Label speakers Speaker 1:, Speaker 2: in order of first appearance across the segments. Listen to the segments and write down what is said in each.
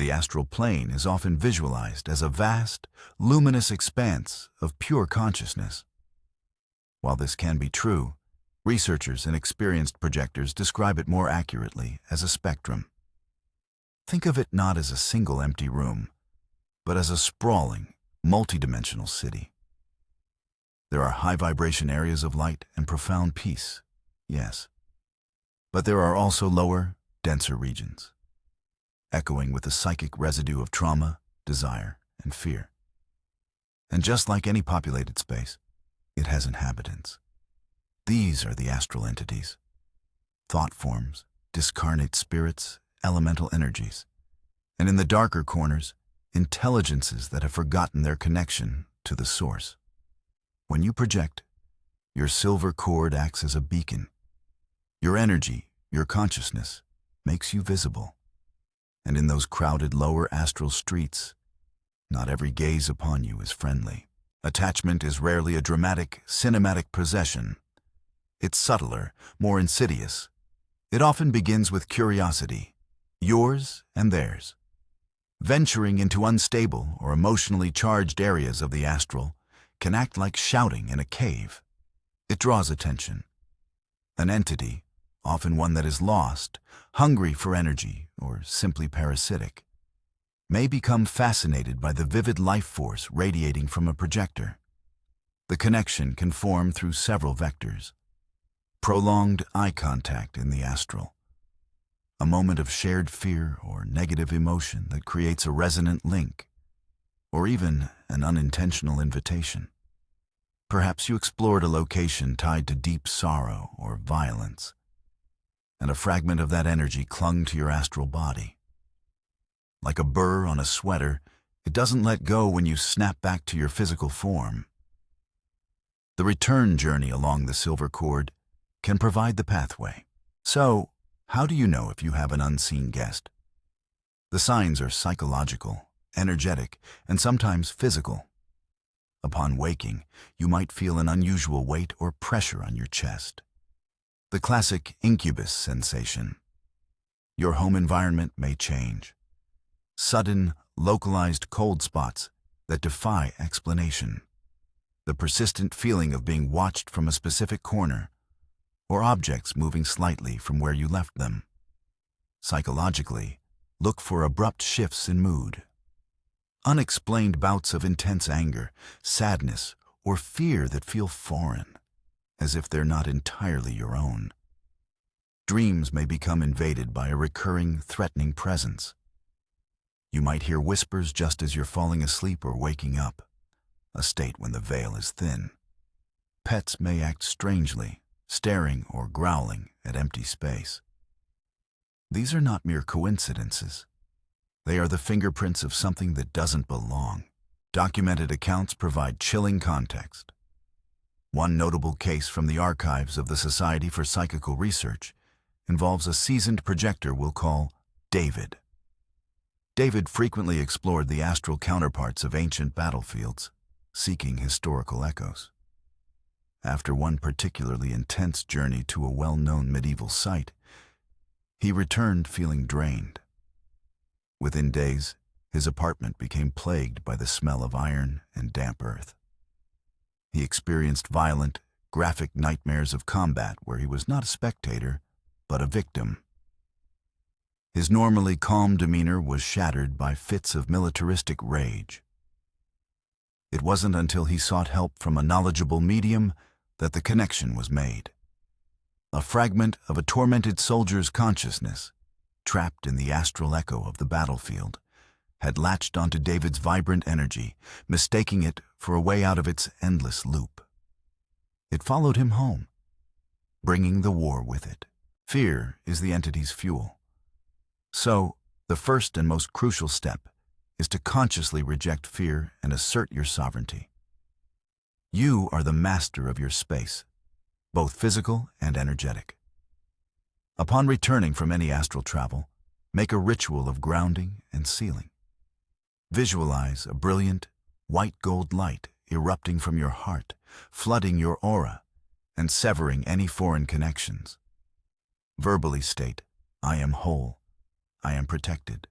Speaker 1: The astral plane is often visualized as a vast, luminous expanse of pure consciousness. While this can be true, researchers and experienced projectors describe it more accurately as a spectrum. Think of it not as a single empty room, but as a sprawling, multidimensional city. There are high-vibration areas of light and profound peace, yes. But there are also lower, denser regions, echoing with the psychic residue of trauma, desire, and fear. And just like any populated space, it has inhabitants. These are the astral entities, thought forms, discarnate spirits, elemental energies, and in the darker corners, intelligences that have forgotten their connection to the source. When you project, your silver cord acts as a beacon. Your energy, your consciousness, makes you visible. And in those crowded lower astral streets, not every gaze upon you is friendly. Attachment is rarely a dramatic, cinematic possession. It's subtler, more insidious. It often begins with curiosity, yours and theirs. Venturing into unstable or emotionally charged areas of the astral can act like shouting in a cave. It draws attention. An entity, often one that is lost, hungry for energy, or simply parasitic, may become fascinated by the vivid life force radiating from a projector. The connection can form through several vectors. Prolonged eye contact in the astral, a moment of shared fear or negative emotion that creates a resonant link, or even an unintentional invitation. Perhaps you explored a location tied to deep sorrow or violence, and a fragment of that energy clung to your astral body. Like a burr on a sweater, it doesn't let go when you snap back to your physical form. The return journey along the silver cord can provide the pathway. So, how do you know if you have an unseen guest? The signs are psychological, energetic, and sometimes physical. Upon waking, you might feel an unusual weight or pressure on your chest. The classic incubus sensation. Your home environment may change. Sudden, localized cold spots that defy explanation. The persistent feeling of being watched from a specific corner, or objects moving slightly from where you left them. Psychologically, look for abrupt shifts in mood. Unexplained bouts of intense anger, sadness, or fear that feel foreign, as if they're not entirely your own. Dreams may become invaded by a recurring, threatening presence. You might hear whispers just as you're falling asleep or waking up, a state when the veil is thin. Pets may act strangely, staring or growling at empty space. These are not mere coincidences. They are the fingerprints of something that doesn't belong. Documented accounts provide chilling context. One notable case from the archives of the Society for Psychical Research involves a seasoned projector we'll call David. David frequently explored the astral counterparts of ancient battlefields, seeking historical echoes. After one particularly intense journey to a well-known medieval site, he returned feeling drained. Within days, his apartment became plagued by the smell of iron and damp earth. He experienced violent, graphic nightmares of combat where he was not a spectator, but a victim. His normally calm demeanor was shattered by fits of militaristic rage. It wasn't until he sought help from a knowledgeable medium that the connection was made. A fragment of a tormented soldier's consciousness, trapped in the astral echo of the battlefield, had latched onto David's vibrant energy, mistaking it for a way out of its endless loop. It followed him home, bringing the war with it. Fear is the entity's fuel. So, the first and most crucial step is to consciously reject fear and assert your sovereignty. You are the master of your space, both physical and energetic. Upon returning from any astral travel, make a ritual of grounding and sealing. Visualize a brilliant, white gold light erupting from your heart, flooding your aura, and severing any foreign connections. Verbally state, "I am whole, I am protected."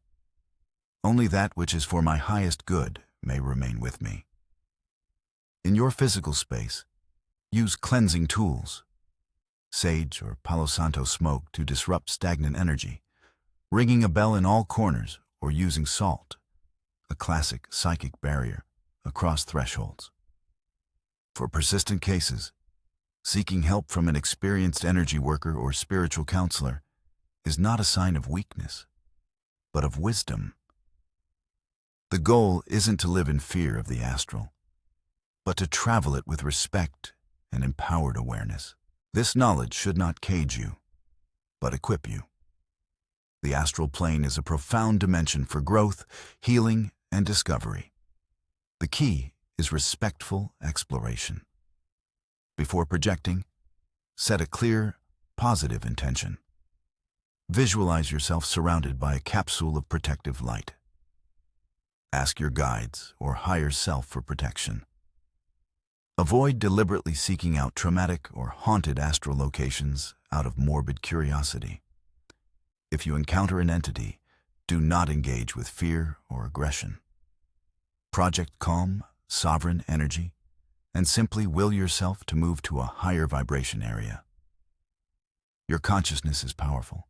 Speaker 1: Only that which is for my highest good may remain with me. In your physical space, use cleansing tools. Sage or Palo Santo smoke to disrupt stagnant energy, ringing a bell in all corners or using salt, a classic psychic barrier, across thresholds. For persistent cases, seeking help from an experienced energy worker or spiritual counselor is not a sign of weakness, but of wisdom. The goal isn't to live in fear of the astral, but to travel it with respect and empowered awareness. This knowledge should not cage you, but equip you. The astral plane is a profound dimension for growth, healing, and discovery. The key is respectful exploration. Before projecting, set a clear, positive intention. Visualize yourself surrounded by a capsule of protective light. Ask your guides or higher self for protection. Avoid deliberately seeking out traumatic or haunted astral locations out of morbid curiosity. If you encounter an entity, do not engage with fear or aggression. Project calm, sovereign energy, and simply will yourself to move to a higher vibration area. Your consciousness is powerful.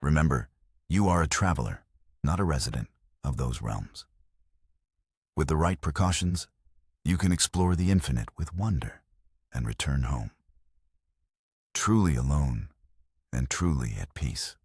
Speaker 1: Remember, you are a traveler, not a resident of those realms. With the right precautions, you can explore the infinite with wonder and return home, truly alone and truly at peace.